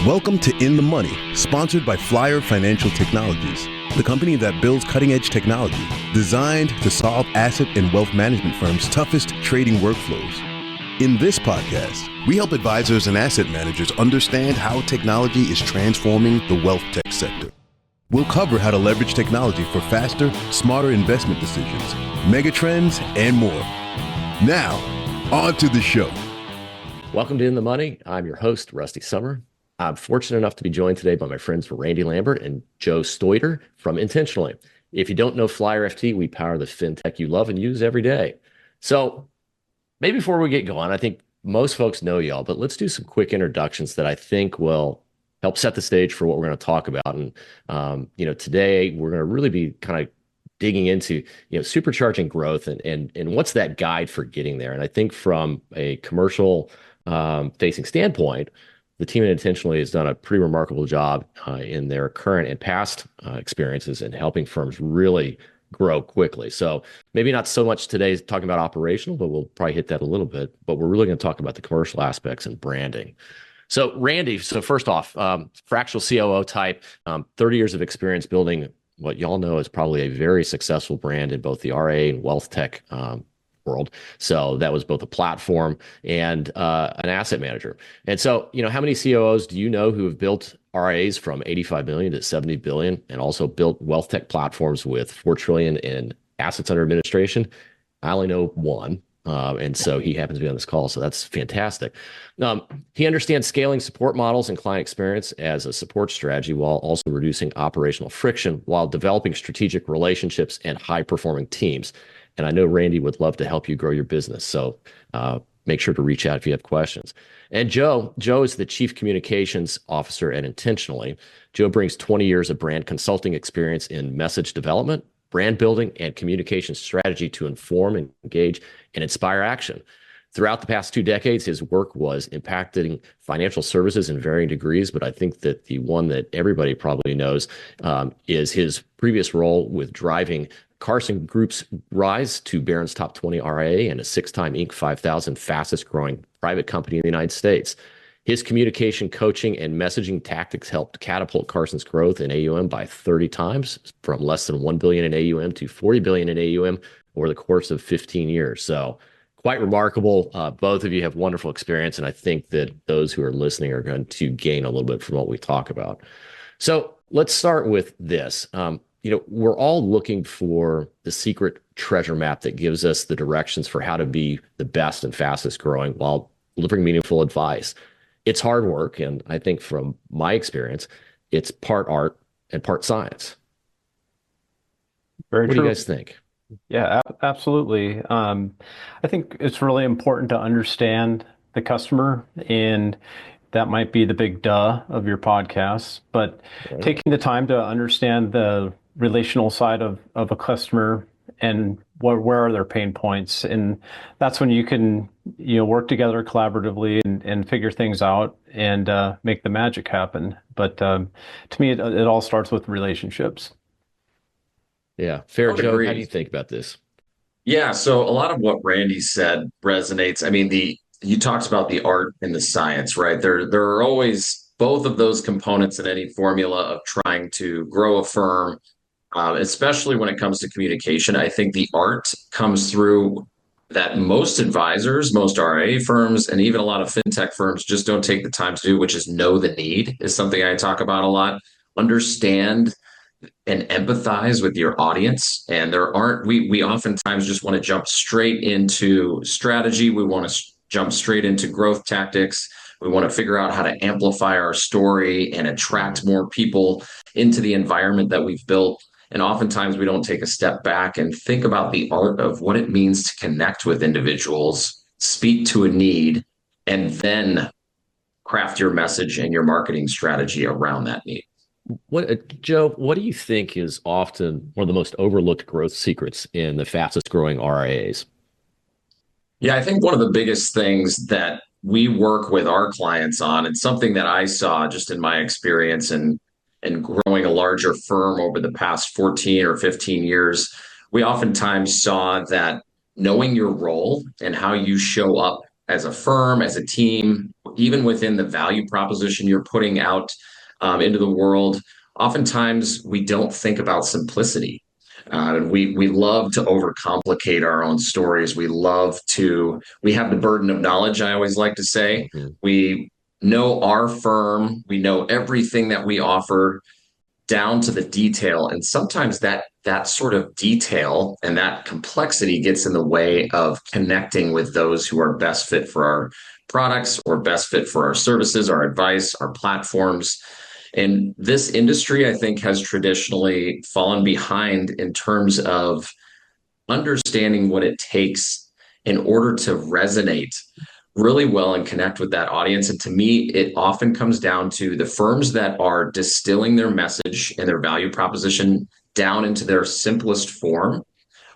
Welcome to In the Money, sponsored by Flyer Financial Technologies, the company that builds cutting-edge technology designed to solve asset and wealth management firms' toughest trading workflows. In this podcast, we help advisors and asset managers understand how technology is transforming the wealth tech sector. We'll cover how to leverage technology for faster, smarter investment decisions, megatrends, and more. Now, on to the show. Welcome to In the Money. I'm your host, Rusty Sommer. I'm fortunate enough to be joined today by my friends Randy Lambert and Joe Steuter from Intentionally. If you don't know Flyer FT, we power the fintech you love and use every day. So maybe before we get going, I think most folks know y'all, but let's do some quick introductions that I think will help set the stage for what we're going to talk about. And, today we're going to really be kind of digging into, supercharging growth and what's that guide for getting there. And I think from a commercial facing standpoint, the team at Intentionally has done a pretty remarkable job in their current and past experiences in helping firms really grow quickly. So maybe not so much today talking about operational, but we'll probably hit that a little bit. But we're really going to talk about the commercial aspects and branding. So Randy, first off, fractional COO type, 30 years of experience building what y'all know is probably a very successful brand in both the RA and wealth tech world. So that was both a platform and an asset manager. And so, how many COOs do you know who have built RAs from 85 million to 70 billion and also built wealth tech platforms with 4 trillion in assets under administration? I only know one. And so he happens to be on this call. So that's fantastic. He understands scaling support models and client experience as a support strategy while also reducing operational friction while developing strategic relationships and high performing teams. And I know Randy would love to help you grow your business. So make sure to reach out if you have questions. And Joe is the Chief Communications Officer at Intentionally. Joe brings 20 years of brand consulting experience in message development, brand building, and communication strategy to inform, engage, and inspire action. Throughout the past 2 decades, his work was impacting financial services in varying degrees, but I think that the one that everybody probably knows is his previous role with driving Carson Group's rise to Barron's Top 20 RIA and a 6-time Inc. 5000 fastest growing private company in the United States. His communication, coaching, and messaging tactics helped catapult Carson's growth in AUM by 30 times, from less than 1 billion in AUM to 40 billion in AUM over the course of 15 years. So quite remarkable. Both of you have wonderful experience, and I think that those who are listening are going to gain a little bit from what we talk about. So let's start with this. We're all looking for the secret treasure map that gives us the directions for how to be the best and fastest growing while delivering meaningful advice. It's hard work, and I think from my experience, it's part art and part science. Very true. What do you guys think? Yeah, absolutely. I think it's really important to understand the customer, and that might be the big duh of your podcast, but taking the time to understand the relational side of a customer and where are their pain points. And that's when you can, work together collaboratively and figure things out and make the magic happen. But to me, it all starts with relationships. Yeah. Fair, Joe. How do you think about this? Yeah. So a lot of what Randy said resonates. I mean, you talked about the art and the science, right? There are always both of those components in any formula of trying to grow a firm, especially when it comes to communication. I think the art comes through that most advisors, most RIA firms, and even a lot of fintech firms just don't take the time to do, which is know the need, is something I talk about a lot. Understand and empathize with your audience. And we oftentimes just want to jump straight into strategy. We want to jump straight into growth tactics. We want to figure out how to amplify our story and attract more people into the environment that we've built. And oftentimes we don't take a step back and think about the art of what it means to connect with individuals, speak to a need, and then craft your message and your marketing strategy around that need. Joe, what do you think is often one of the most overlooked growth secrets in the fastest growing RIAs? Yeah, I think one of the biggest things that we work with our clients on, and something that I saw just in my experience and growing a larger firm over the past 14 or 15 years, we oftentimes saw that knowing your role and how you show up as a firm, as a team, even within the value proposition you're putting out into the world, oftentimes we don't think about simplicity. We love to overcomplicate our own stories. We have the burden of knowledge, I always like to say. Mhm. We know our firm, we know everything that we offer down to the detail. And sometimes that sort of detail and that complexity gets in the way of connecting with those who are best fit for our products or best fit for our services, our advice, our platforms. And this industry, I think, has traditionally fallen behind in terms of understanding what it takes in order to resonate really well and connect with that audience. And to me, it often comes down to the firms that are distilling their message and their value proposition down into their simplest form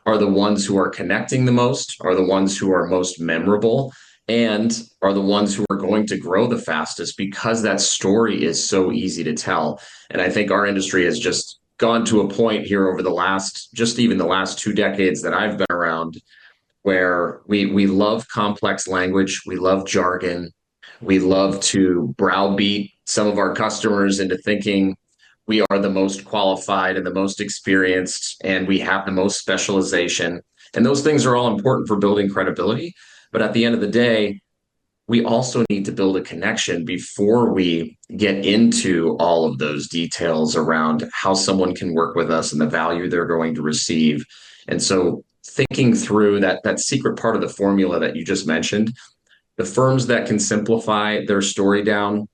are the ones who are connecting the most, are the ones who are most memorable, and are the ones who are going to grow the fastest because that story is so easy to tell. And I think our industry has just gone to a point here over even the last 2 decades that I've been around, where we love complex language, we love jargon, we love to browbeat some of our customers into thinking we are the most qualified and the most experienced, and we have the most specialization. And those things are all important for building credibility. But at the end of the day, we also need to build a connection before we get into all of those details around how someone can work with us and the value they're going to receive. And so thinking through that secret part of the formula that you just mentioned, the firms that can simplify their story down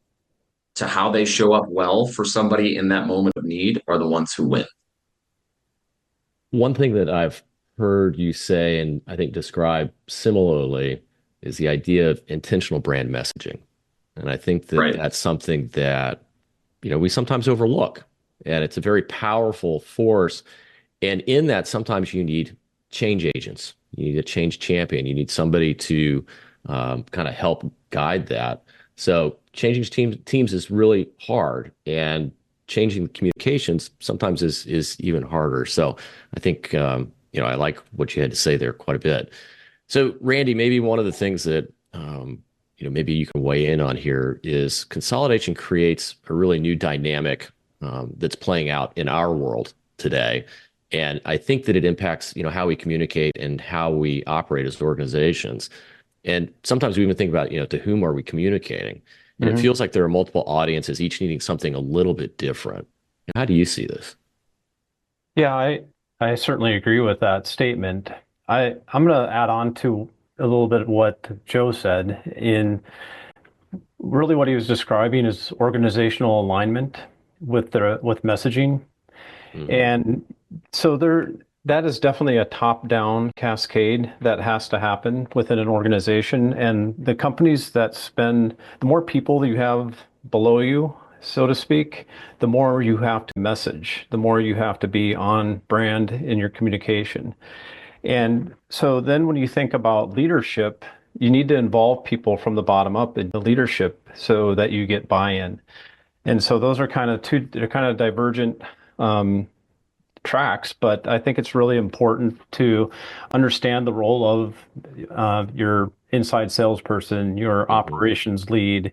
to how they show up well for somebody in that moment of need are the ones who win. One thing that I've heard you say, and I think describe similarly, is the idea of intentional brand messaging. And I think that Right. that's something that, we sometimes overlook. And it's a very powerful force. And in that, sometimes you need change agents. You need a change champion. You need somebody to kind of help guide that. So changing teams is really hard, and changing the communications sometimes is even harder. So I think I like what you had to say there quite a bit. So Randy, maybe one of the things that maybe you can weigh in on here is consolidation creates a really new dynamic that's playing out in our world today. And I think that it impacts, how we communicate and how we operate as organizations. And sometimes we even think about, to whom are we communicating? And it feels like there are multiple audiences, each needing something a little bit different. How do you see this? Yeah, I certainly agree with that statement. I'm going to add on to a little bit of what Joe said. In really what he was describing is organizational alignment with messaging. Mhm. And so that is definitely a top-down cascade that has to happen within an organization. And the companies the more people you have below you, so to speak, the more you have to message, the more you have to be on brand in your communication. And so then when you think about leadership, you need to involve people from the bottom up in the leadership so that you get buy-in. And so those are they're kind of divergent tracks, but I think it's really important to understand the role of your inside salesperson, your operations lead.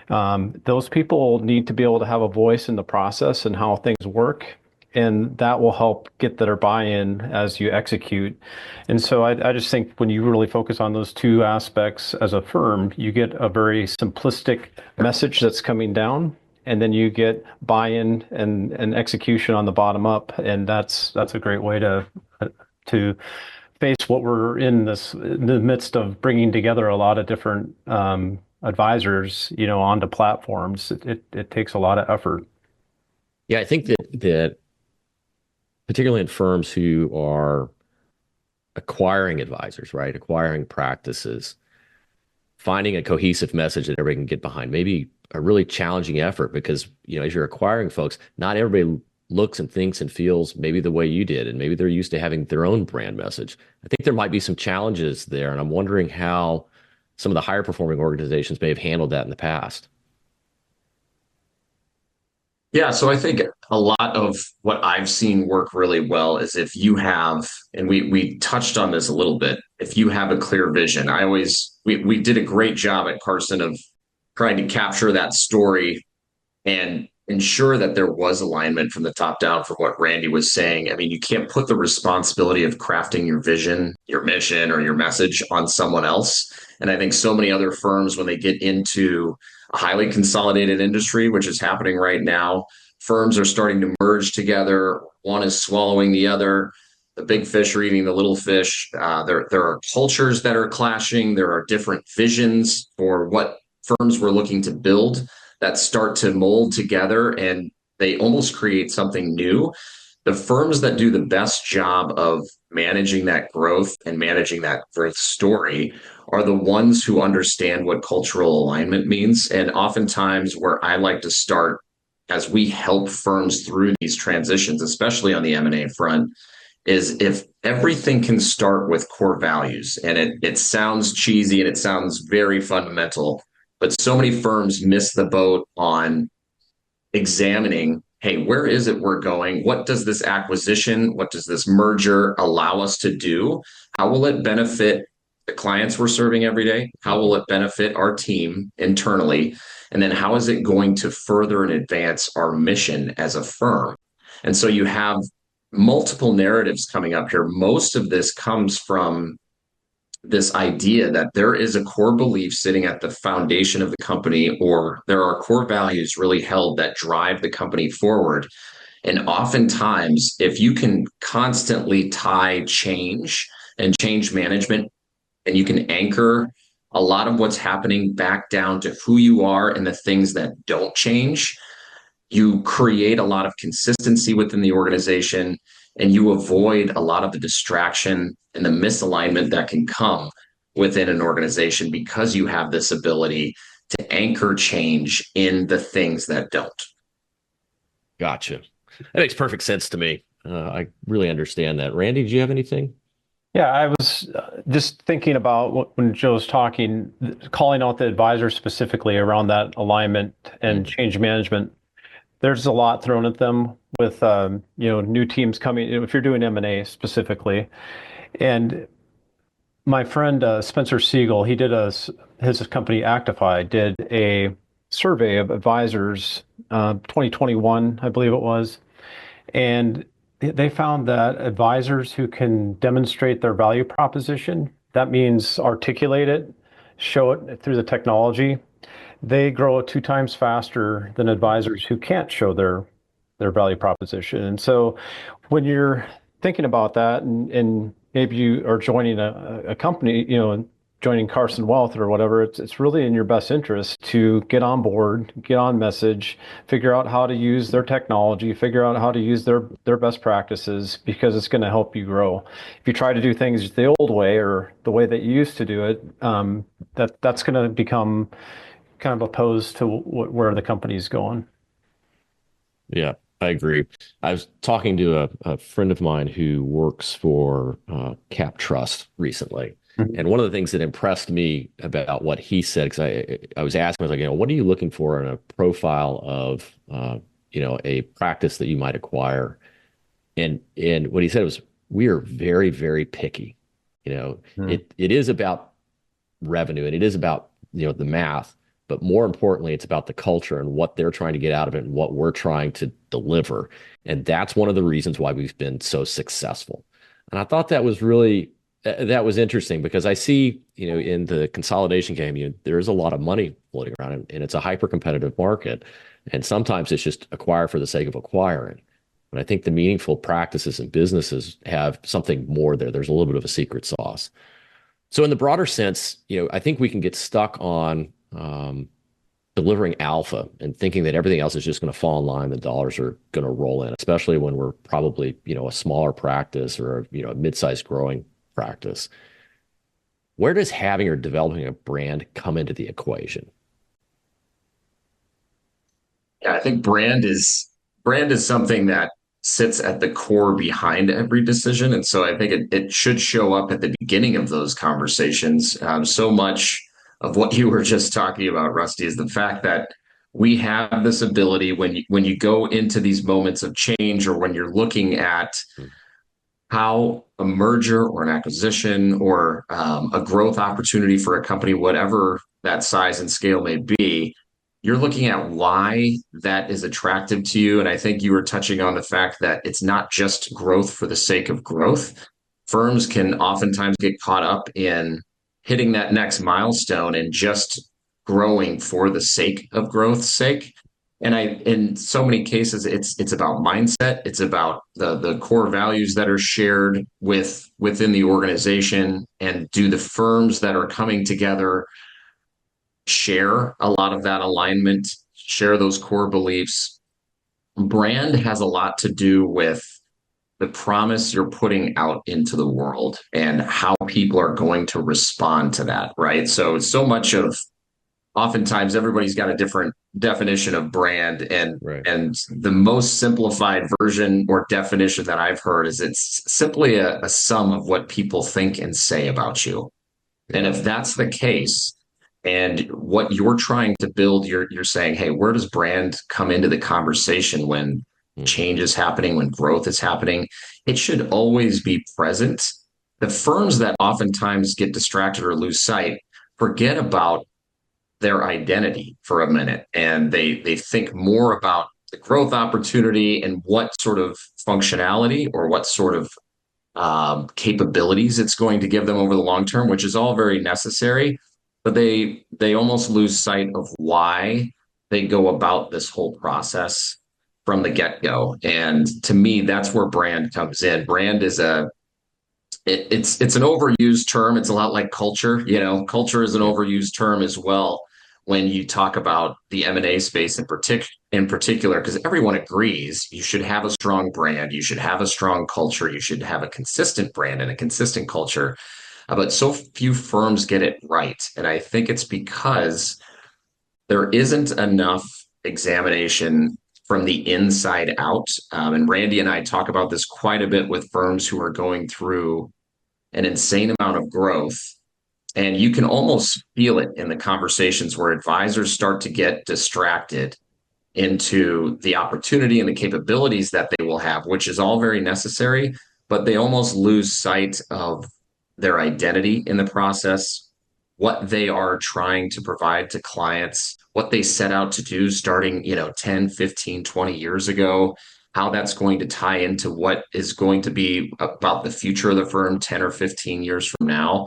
Those people need to be able to have a voice in the process and how things work, and that will help get their buy-in as you execute. And so I just think when you really focus on those two aspects as a firm, you get a very simplistic message that's coming down, and then you get buy-in and execution on the bottom up, and that's a great way to face what we're in the midst of bringing together a lot of different advisors, onto platforms. It takes a lot of effort. Yeah, I think that particularly in firms who are acquiring advisors, right? Acquiring practices, finding a cohesive message that everybody can get behind, maybe a really challenging effort because, as you're acquiring folks, not everybody looks and thinks and feels maybe the way you did, and maybe they're used to having their own brand message. I think there might be some challenges there, and I'm wondering how some of the higher performing organizations may have handled that in the past. Yeah, so I think a lot of what I've seen work really well is if you have, and we touched on this a little bit, if you have a clear vision. We did a great job at Carson of trying to capture that story and ensure that there was alignment from the top down for what Randy was saying. I mean, you can't put the responsibility of crafting your vision, your mission, or your message on someone else. And I think so many other firms, when they get into a highly consolidated industry, which is happening right now, firms are starting to merge together. One is swallowing the other. The big fish are eating the little fish. There are cultures that are clashing. There are different visions for what firms were looking to build that start to mold together, and they almost create something new. The firms that do the best job of managing that growth and managing that growth story are the ones who understand what cultural alignment means. And oftentimes, where I like to start as we help firms through these transitions, especially on the M&A front, is if everything can start with core values. And it sounds cheesy and it sounds very fundamental, but so many firms miss the boat on examining, hey, where is it we're going? What does this acquisition, what does this merger allow us to do? How will it benefit the clients we're serving every day? How will it benefit our team internally? And then how is it going to further and advance our mission as a firm? And so you have multiple narratives coming up here. Most of this comes from this idea that there is a core belief sitting at the foundation of the company, or there are core values really held that drive the company forward. And oftentimes, if you can constantly tie change and change management, and you can anchor a lot of what's happening back down to who you are and the things that don't change, you create a lot of consistency within the organization, and you avoid a lot of the distraction and the misalignment that can come within an organization because you have this ability to anchor change in the things that don't. Gotcha. That makes perfect sense to me. I really understand that. Randy, do you have anything? Yeah, I was just thinking about when Joe was talking, calling out the advisor specifically around that alignment and change management. There's a lot thrown at them with new teams coming. If you're doing M&A specifically, and my friend Spencer Siegel, he did his company Actify did a survey of advisors, 2021, I believe it was, and they found that advisors who can demonstrate their value proposition, that means articulate it, show it through the technology, they grow 2 times faster than advisors who can't show their value proposition. And so when you're thinking about that, and maybe you are joining a company, joining Carson Wealth or whatever, it's really in your best interest to get on board, get on message, figure out how to use their technology, figure out how to use their best practices, because it's going to help you grow. If you try to do things the old way or the way that you used to do it, that's going to become kind of opposed to where the company's going. Yeah, I agree. I was talking to a friend of mine who works for Cap Trust recently. Mm-hmm. And one of the things that impressed me about what he said, because I was asking, I was like, what are you looking for in a profile of, a practice that you might acquire? And what he said was, we are very, very picky. It is about revenue and it is about, the math, but more importantly, it's about the culture and what they're trying to get out of it and what we're trying to deliver. And that's one of the reasons why we've been so successful. And I thought that was interesting, because I see, in the consolidation game, there is a lot of money floating around, and it's a hyper competitive market. And sometimes it's just acquire for the sake of acquiring. But I think the meaningful practices and businesses have something more there. There's a little bit of a secret sauce. So in the broader sense, I think we can get stuck on delivering alpha and thinking that everything else is just going to fall in line, the dollars are going to roll in, especially when we're probably, a smaller practice or, a mid-sized growing practice. Where does having or developing a brand come into the equation? Yeah, I think brand is something that sits at the core behind every decision. And so I think it should show up at the beginning of those conversations. So much of what you were just talking about, Rusty, is the fact that we have this ability when you go into these moments of change, or when you're looking at how a merger or an acquisition or a growth opportunity for a company, whatever that size and scale may be, you're looking at why that is attractive to you. And I think you were touching on the fact that it's not just growth for the sake of growth. Firms can oftentimes get caught up in hitting that next milestone and just growing for the sake of growth's sake. And in so many cases, it's about mindset. It's about the core values that are shared within the organization. And do the firms that are coming together share a lot of that alignment, share those core beliefs? Brand has a lot to do with the promise you're putting out into the world and how people are going to respond to that, right? So much of oftentimes everybody's got a different definition of brand, and the most simplified version or definition that I've heard is it's simply a sum of what people think and say about you. And if that's the case, and what you're trying to build, you're saying, hey, where does brand come into the conversation when change is happening, when growth is happening? It should always be present. The firms that oftentimes get distracted or lose sight forget about their identity for a minute, and they think more about the growth opportunity and what sort of functionality or what sort of capabilities it's going to give them over the long term, which is all very necessary. But they almost lose sight of why they go about this whole process from the get-go. And to me, that's where brand comes in. Brand is it's an overused term. It's a lot like culture. Culture is an overused term as well when you talk about the M&A space in particular, because everyone agrees you should have a strong brand, you should have a strong culture, you should have a consistent brand and a consistent culture. But so few firms get it right. And I think it's because there isn't enough examination from the inside out. And Randy and I talk about this quite a bit with firms who are going through an insane amount of growth. And you can almost feel it in the conversations where advisors start to get distracted into the opportunity and the capabilities that they will have, which is all very necessary, but they almost lose sight of their identity in the process, what they are trying to provide to clients, what they set out to do starting, 10, 15, 20 years ago, how that's going to tie into what is going to be about the future of the firm 10 or 15 years from now.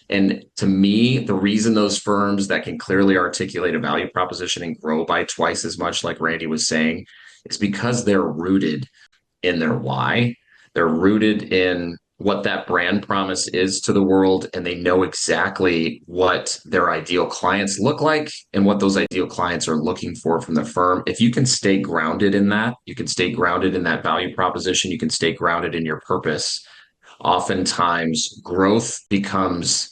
And to me, the reason those firms that can clearly articulate a value proposition and grow by twice as much, like Randy was saying, is because they're rooted in their why. They're rooted in what that brand promise is to the world, and they know exactly what their ideal clients look like and what those ideal clients are looking for from the firm. If you can stay grounded in that, you can stay grounded in that value proposition, you can stay grounded in your purpose. Oftentimes, growth becomes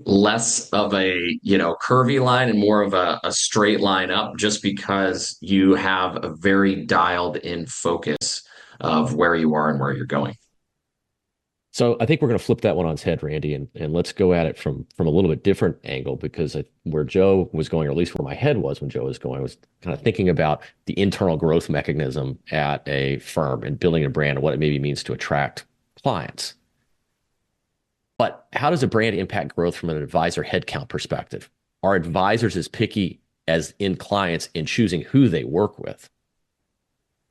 less of a curvy line and more of a straight line up, just because you have a very dialed in focus of where you are and where you're going. So I think we're going to flip that one on its head, Randy, and let's go at it from a little bit different angle, because where Joe was going, or at least where my head was when Joe was going, was kind of thinking about the internal growth mechanism at a firm and building a brand and what it maybe means to attract clients. But how does a brand impact growth from an advisor headcount perspective? Are advisors as picky as in clients in choosing who they work with?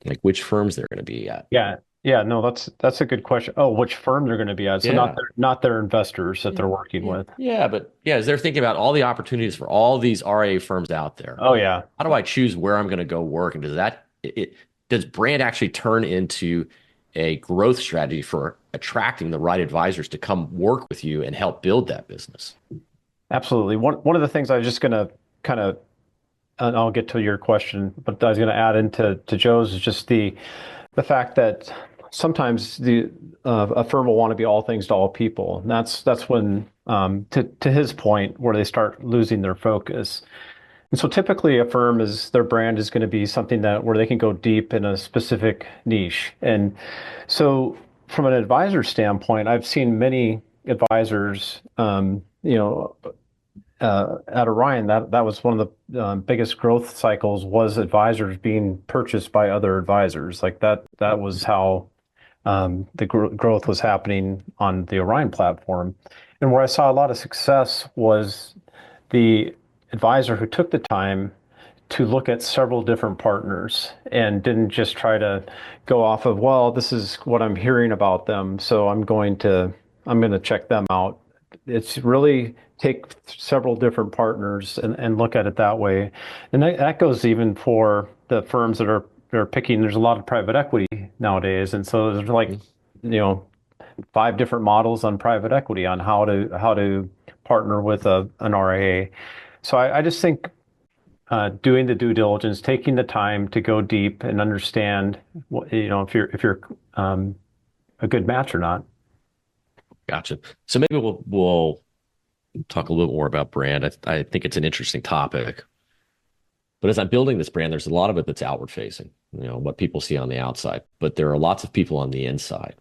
Like which firms they're going to be at? Yeah, no, that's a good question. Oh, which firm they're going to be at? So not their investors that they're working with. Yeah, but as they're thinking about all the opportunities for all these RIA firms out there. Oh yeah. How do I choose where I'm going to go work? And does brand actually turn into a growth strategy for attracting the right advisors to come work with you and help build that business? Absolutely. One of the things I was just going to kind of, and I'll get to your question, but I was going to add into Joe's is just the fact that sometimes a firm will want to be all things to all people. And that's when, to his point, where they start losing their focus. And so typically their brand is going to be something where they can go deep in a specific niche. And so from an advisor standpoint, I've seen many advisors, at Orion, that was one of the biggest growth cycles, was advisors being purchased by other advisors. Like that was how the growth was happening on the Orion platform. And where I saw a lot of success was the advisor who took the time to look at several different partners and didn't just try to go off of, well, this is what I'm hearing about them, so I'm going to check them out. It's really take several different partners and look at it that way. And that goes even for the firms that are picking. There's a lot of private equity nowadays, and so there's like, 5 different models on private equity on how to partner with an RIA. So I just think doing the due diligence, taking the time to go deep and understand if you're a good match or not. Gotcha. So maybe we'll talk a little more about brand. I think it's an interesting topic. But as I'm building this brand, there's a lot of it that's outward facing, what people see on the outside. But there are lots of people on the inside.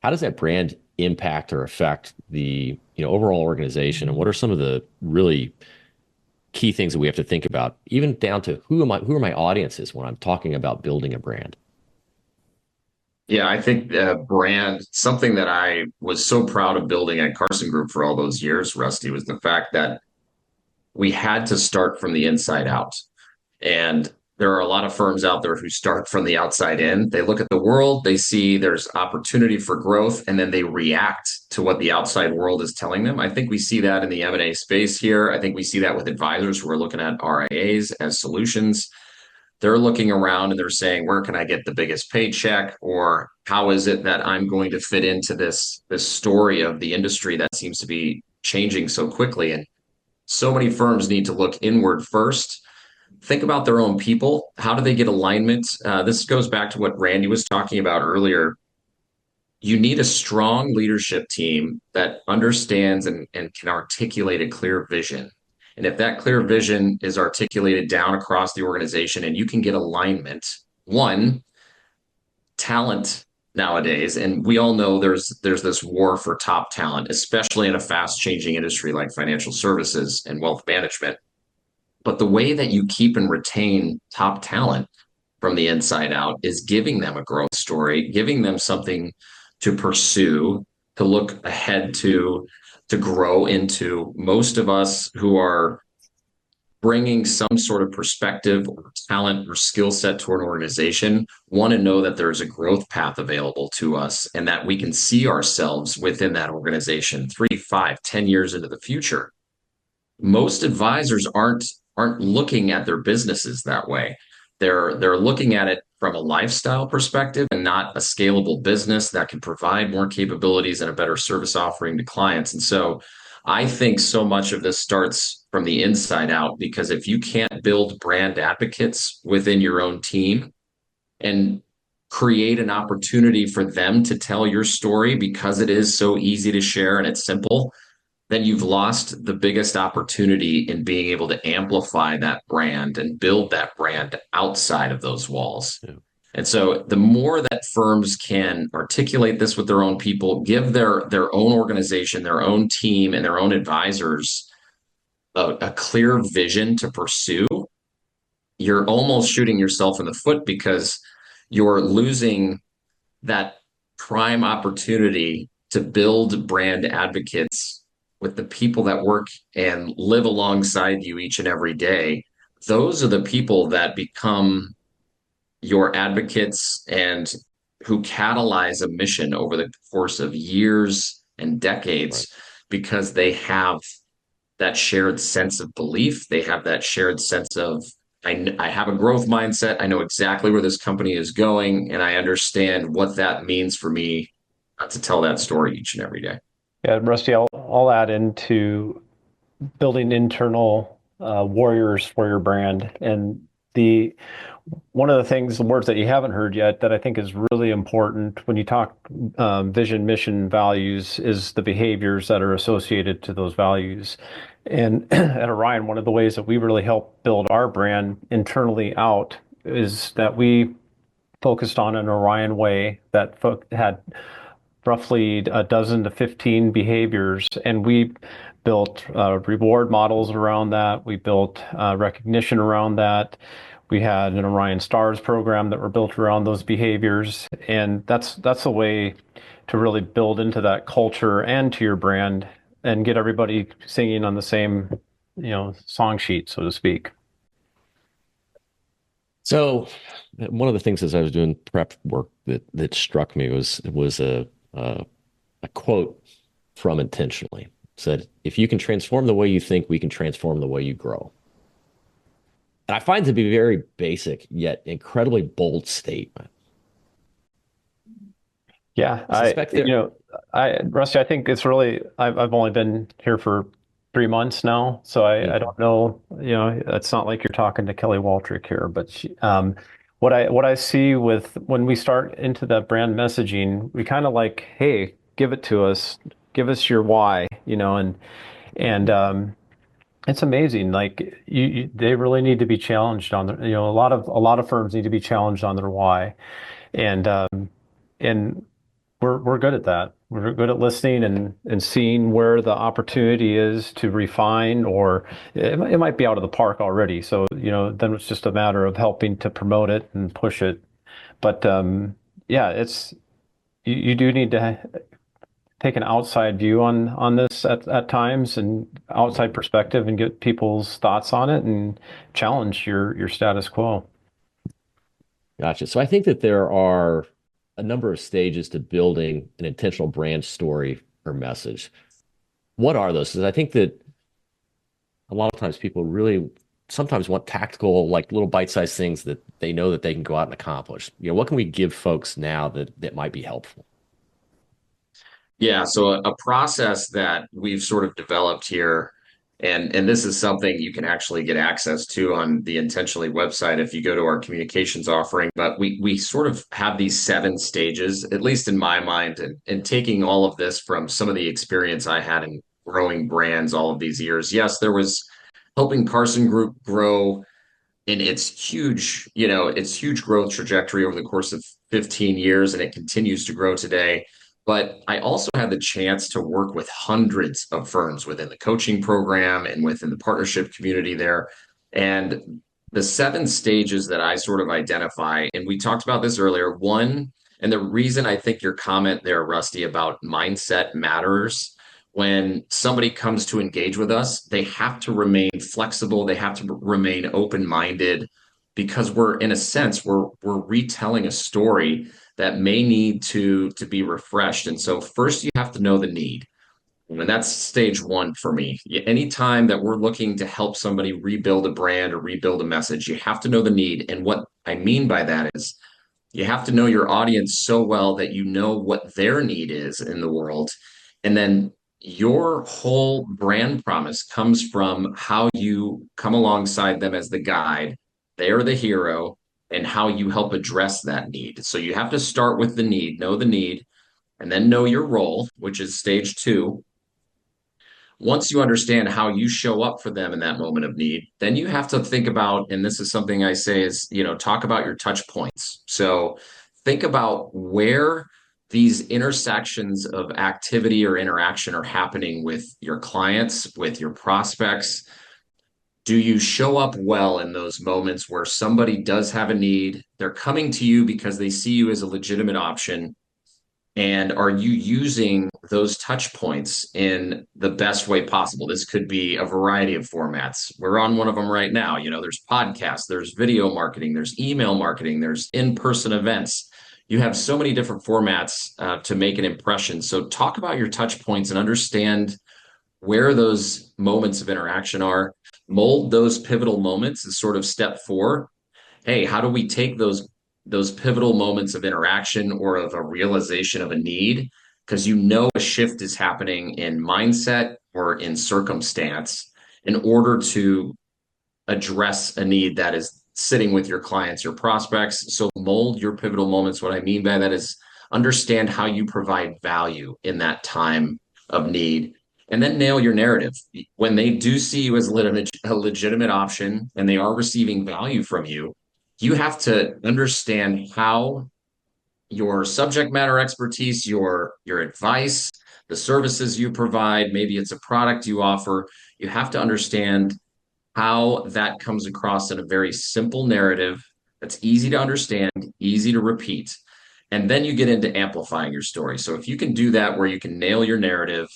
How does that brand impact or affect the overall organization? And what are some of the really key things that we have to think about, even down to who are my audiences when I'm talking about building a brand? Yeah, I think brand, something that I was so proud of building at Carson Group for all those years, Rusty, was the fact that we had to start from the inside out. And there are a lot of firms out there who start from the outside in. They look at the world, they see there's opportunity for growth, and then they react to what the outside world is telling them. I think we see that in the M&A space here. I think we see that with advisors who are looking at RIAs as solutions. They're looking around and they're saying, where can I get the biggest paycheck? Or how is it that I'm going to fit into this story of the industry that seems to be changing so quickly? And so many firms need to look inward first. Think about their own people. How do they get alignment? This goes back to what Randy was talking about earlier. You need a strong leadership team that understands and can articulate a clear vision. And if that clear vision is articulated down across the organization and you can get alignment, one, talent nowadays, and we all know there's this war for top talent, especially in a fast changing industry like financial services and wealth management. But the way that you keep and retain top talent from the inside out is giving them a growth story, giving them something to pursue, to look ahead to grow into. Most of us who are bringing some sort of perspective or talent or skill set to an organization want to know that there's a growth path available to us and that we can see ourselves within that organization 3, 5, 10 years into the future. Most advisors aren't looking at their businesses that way. They're looking at it from a lifestyle perspective and not a scalable business that can provide more capabilities and a better service offering to clients. And so I think so much of this starts from the inside out, because if you can't build brand advocates within your own team and create an opportunity for them to tell your story because it is so easy to share and it's simple, then you've lost the biggest opportunity in being able to amplify that brand and build that brand outside of those walls. Yeah. And so the more that firms can articulate this with their own people, give their own organization, their own team, and their own advisors a clear vision to pursue, you're almost shooting yourself in the foot, because you're losing that prime opportunity to build brand advocates with the people that work and live alongside you each and every day. Those are the people that become your advocates and who catalyze a mission over the course of years and decades, right? Because they have that shared sense of belief. They have that shared sense of, I have a growth mindset. I know exactly where this company is going, and I understand what that means for me to tell that story each and every day. Yeah, Rusty, I'll add into building internal warriors for your brand. And one of the things, the words that you haven't heard yet that I think is really important when you talk vision, mission, values, is the behaviors that are associated to those values. And at Orion, one of the ways that we really help build our brand internally out is that we focused on an Orion way that had roughly a dozen to 15 behaviors, and we built reward models around that. We built recognition around that. We had an Orion Stars program that were built around those behaviors, and that's a way to really build into that culture and to your brand and get everybody singing on the same, song sheet, so to speak. So one of the things as I was doing prep work that struck me was a quote from Intentionally. It said, "If you can transform the way you think, we can transform the way you grow." And I find it to be a very basic yet incredibly bold statement. Yeah, I suspect there. Rusty, I think it's really, I've only been here for 3 months now, so I don't know, it's not like you're talking to Kelly Waldrick here, but what I see with when we start into that brand messaging, we kind of like, hey, give it to us, give us your why, and it's amazing. Like they really need to be challenged on their, a lot of firms need to be challenged on their why, and we're good at that. We're good at listening and seeing where the opportunity is to refine, or it might be out of the park already. So, then it's just a matter of helping to promote it and push it. But yeah, you do need to take an outside view on this at times, and outside perspective, and get people's thoughts on it and challenge your status quo. Gotcha. So I think that there are a number of stages to building an intentional brand story or message. What are those? Because I think that a lot of times people really sometimes want tactical, like little bite-sized things that they know that they can go out and accomplish. What can we give folks now that might be helpful? Yeah, so a process that we've sort of developed here, and this is something you can actually get access to on the Intentionally website if you go to our communications offering. But we sort of have these 7 stages, at least in my mind, and taking all of this from some of the experience I had in growing brands all of these years. Yes, there was helping Carson Group grow in its huge growth trajectory over the course of 15 years, and it continues to grow today. But I also had the chance to work with hundreds of firms within the coaching program and within the partnership community there. And the 7 stages that I sort of identify, and we talked about this earlier, one, and the reason I think your comment there, Rusty, about mindset matters. When somebody comes to engage with us, they have to remain flexible. They have to remain open-minded, because in a sense, we're retelling a story that may need to be refreshed. And so first you have to know the need. And that's stage one for me. Anytime that we're looking to help somebody rebuild a brand or rebuild a message, you have to know the need. And what I mean by that is you have to know your audience so well that you know what their need is in the world. And then your whole brand promise comes from how you come alongside them as the guide. They're the hero, and how you help address that need. So you have to start with the need, know the need, and then know your role, which is stage 2. Once you understand how you show up for them in that moment of need, then you have to think about, and this is something I say is, talk about your touch points. So think about where these intersections of activity or interaction are happening with your clients, with your prospects. Do you show up well in those moments where somebody does have a need? They're coming to you because they see you as a legitimate option. And are you using those touch points in the best way possible? This could be a variety of formats. We're on one of them right now. There's podcasts, there's video marketing, there's email marketing, there's in-person events. You have so many different formats to make an impression. So talk about your touch points and understand where those moments of interaction are. Mold those pivotal moments as sort of step 4. Hey, how do we take those pivotal moments of interaction or of a realization of a need, because a shift is happening in mindset or in circumstance, in order to address a need that is sitting with your clients, your prospects. So mold your pivotal moments. What I mean by that is understand how you provide value in that time of need, and then nail your narrative. When they do see you as a legitimate option and they are receiving value from you, you have to understand how your subject matter expertise, your advice, the services you provide, maybe it's a product you offer. You have to understand how that comes across in a very simple narrative that's easy to understand, easy to repeat. And then you get into amplifying your story. So if you can do that where you can nail your narrative,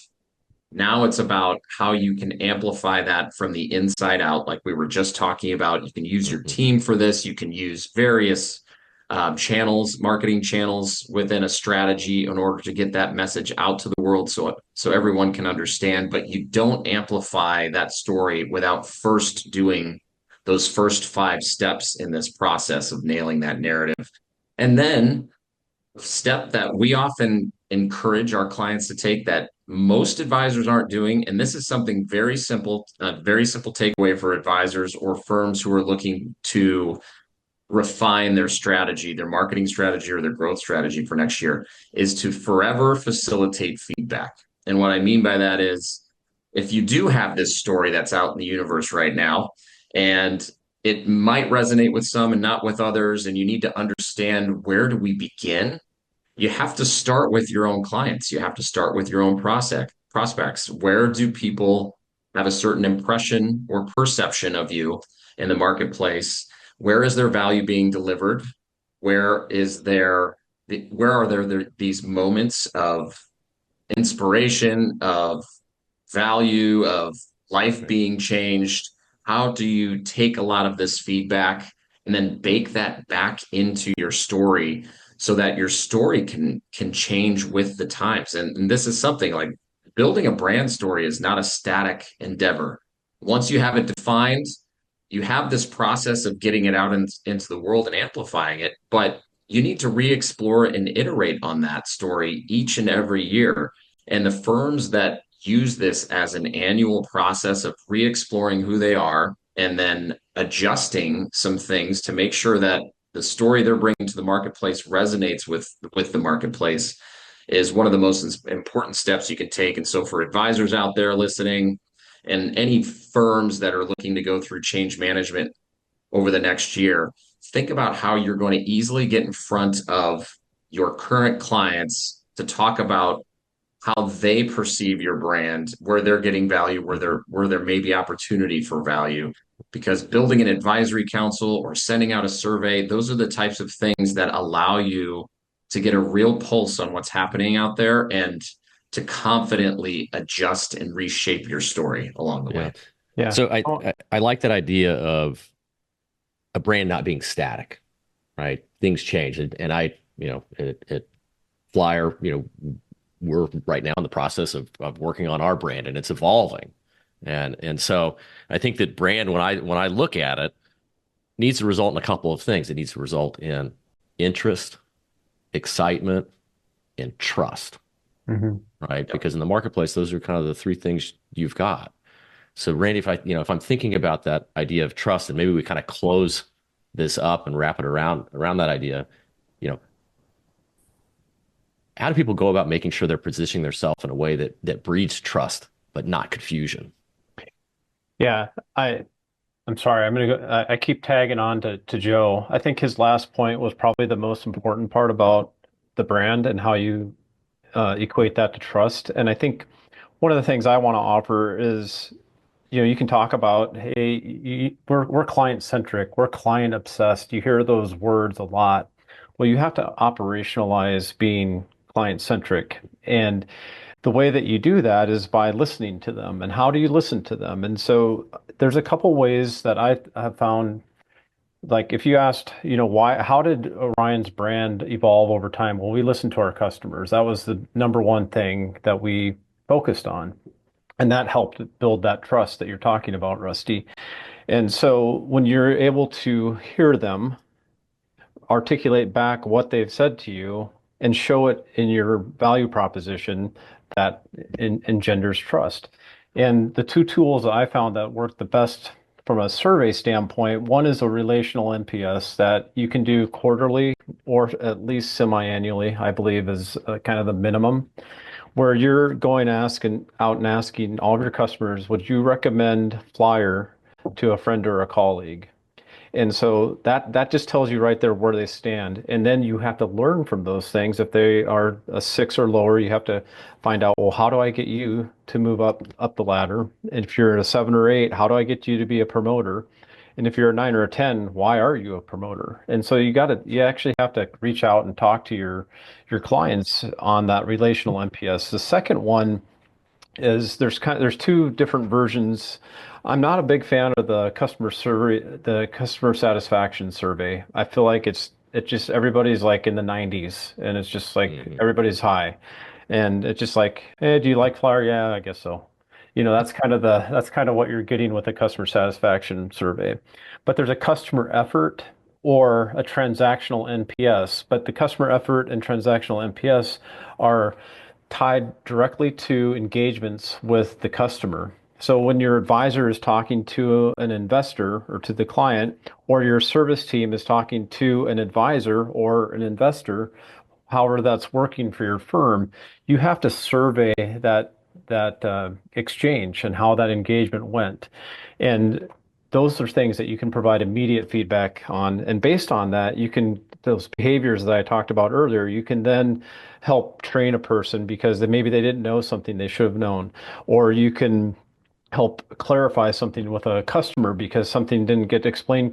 now it's about how you can amplify that from the inside out, like we were just talking about. You can use your team for this. You can use various channels, marketing channels within a strategy in order to get that message out to the world so everyone can understand. But you don't amplify that story without first doing those first 5 steps in this process of nailing that narrative. And then step that we often encourage our clients to take that most advisors aren't doing, and this is something very simple, a very simple takeaway for advisors or firms who are looking to refine their strategy, their marketing strategy or their growth strategy for next year, is to forever facilitate feedback. And what I mean by that is, if you do have this story that's out in the universe right now, and it might resonate with some and not with others, and you need to understand, where do we begin? You have to start with your own clients. You have to start with your own prospects. Where do people have a certain impression or perception of you in the marketplace? Where is their value being delivered? Where are there these moments of inspiration, of value, of life being changed? How do you take a lot of this feedback and then bake that back into your story, so that your story can change with the times? And this is something like, building a brand story is not a static endeavor. Once you have it defined, you have this process of getting it out into the world and amplifying it, but you need to re-explore and iterate on that story each and every year. And the firms that use this as an annual process of re-exploring who they are and then adjusting some things to make sure that the story they're bringing to the marketplace resonates with the marketplace is one of the most important steps you can take. And so for advisors out there listening, and any firms that are looking to go through change management over the next year, think about how you're going to easily get in front of your current clients to talk about how they perceive your brand, where they're getting value, where there may be opportunity for value. Because building an advisory council or sending out a survey, those are the types of things that allow you to get a real pulse on what's happening out there and to confidently adjust and reshape your story along the way. Yeah. So I like that idea of a brand not being static, right? Things change. And at Flyer, we're right now in the process of working on our brand, and it's evolving. And so I think that brand, when I look at it, needs to result in a couple of things. It needs to result in interest, excitement, and trust. Right? Yep. Because in the marketplace, those are kind of the 3 things you've got. So Randy, if I'm thinking about that idea of trust, and maybe we kind of close this up and wrap it around that idea, how do people go about making sure they're positioning themselves in a way that breeds trust, but not confusion? Yeah, I'm sorry. I'm going to go. I keep tagging on to Joe. I think his last point was probably the most important part about the brand and how you equate that to trust. And I think one of the things I want to offer is, you can talk about, hey, we're client centric, we're client obsessed. You hear those words a lot. Well, you have to operationalize being client centric. And the way that you do that is by listening to them. And how do you listen to them? And so there's a couple ways that I have found. Like if you asked, how did Orion's brand evolve over time? Well, we listened to our customers. That was the number one thing that we focused on. And that helped build that trust that you're talking about, Rusty. And so when you're able to hear them articulate back what they've said to you and show it in your value proposition, that engenders trust. And the 2 tools that I found that work the best from a survey standpoint, one is a relational NPS that you can do quarterly or at least semi-annually, I believe is kind of the minimum, where you're going out and asking all of your customers, would you recommend Flyer to a friend or a colleague? And so that just tells you right there where they stand. And then you have to learn from those things. If they are a 6 or lower, you have to find out, well, how do I get you to move up the ladder? And if you're at a 7 or 8, how do I get you to be a promoter? And if you're a 9 or a 10, why are you a promoter? And so you actually have to reach out and talk to your clients on that relational NPS. The second one is there's two different versions. I'm not a big fan of the customer survey, the customer satisfaction survey. I feel like it just everybody's like in the 90s, and it's just like everybody's high, and it's just like, hey, do you like Flyer? Yeah, I guess so. That's kind of what you're getting with a customer satisfaction survey. But there's a customer effort or a transactional NPS. But the customer effort and transactional NPS are tied directly to engagements with the customer. So when your advisor is talking to an investor or to the client, or your service team is talking to an advisor or an investor, however that's working for your firm, you have to survey that exchange and how that engagement went. And those are things that you can provide immediate feedback on. And based on that, those behaviors that I talked about earlier, you can then help train a person because maybe they didn't know something they should have known, or you can help clarify something with a customer because something didn't get explained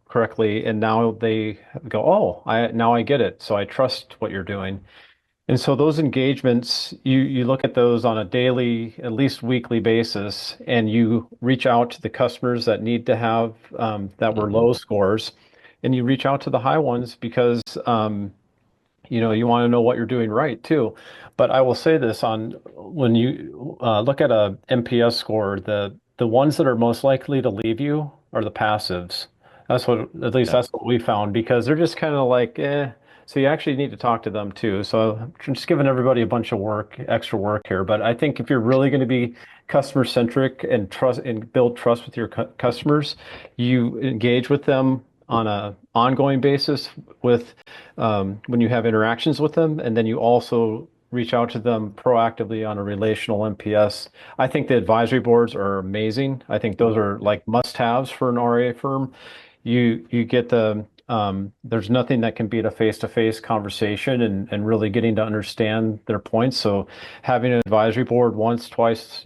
correctly. And now they go, oh, now I get it. So I trust what you're doing. And so those engagements, you look at those on a daily, at least weekly basis, and you reach out to the customers that need to have that were low scores, and you reach out to the high ones because you want to know what you're doing right too. But I will say this: when you look at a NPS score, the ones that are most likely to leave you are the passives. That's what we found, because they're just kind of like, eh. So you actually need to talk to them too. So I'm just giving everybody a bunch of extra work here. But I think if you're really going to be customer centric and build trust with your customers, you engage with them on an ongoing basis when you have interactions with them, and then you also reach out to them proactively on a relational NPS. I think the advisory boards are amazing. I think those are like must-haves for an RIA firm. You get there's nothing that can beat a face-to-face conversation and really getting to understand their points. So having an advisory board once, twice,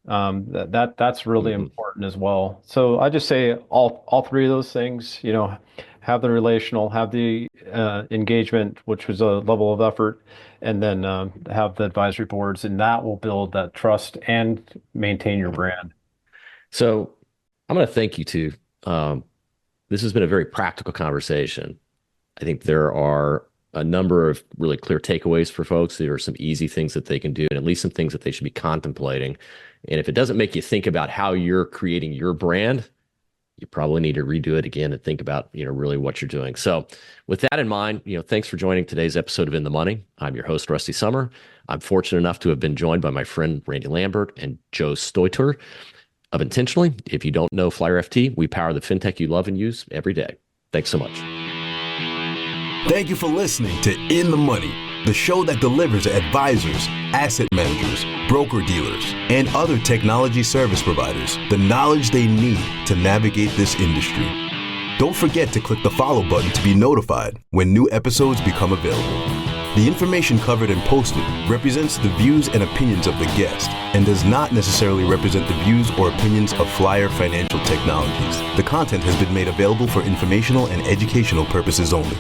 that's really important as well. So I just say all three of those things, have the relational, have the engagement, which was a level of effort, and then have the advisory boards, and that will build that trust and maintain your brand. So I'm going to thank you too. This has been a very practical conversation. I think there are a number of really clear takeaways for folks. There are some easy things that they can do, and at least some things that they should be contemplating. And if it doesn't make you think about how you're creating your brand, you probably need to redo it again and think about, really what you're doing. So with that in mind, thanks for joining today's episode of In the Money. I'm your host, Rusty Sommer. I'm fortunate enough to have been joined by my friend, Randy Lambert and Joe Steuter of Intentionally. If you don't know Flyer FT, we power the fintech you love and use every day. Thanks so much. Thank you for listening to In the Money, the show that delivers advisors, asset managers, broker-dealers, and other technology service providers the knowledge they need to navigate this industry. Don't forget to click the follow button to be notified when new episodes become available. The information covered and posted represents the views and opinions of the guest and does not necessarily represent the views or opinions of Flyer Financial Technologies. The content has been made available for informational and educational purposes only.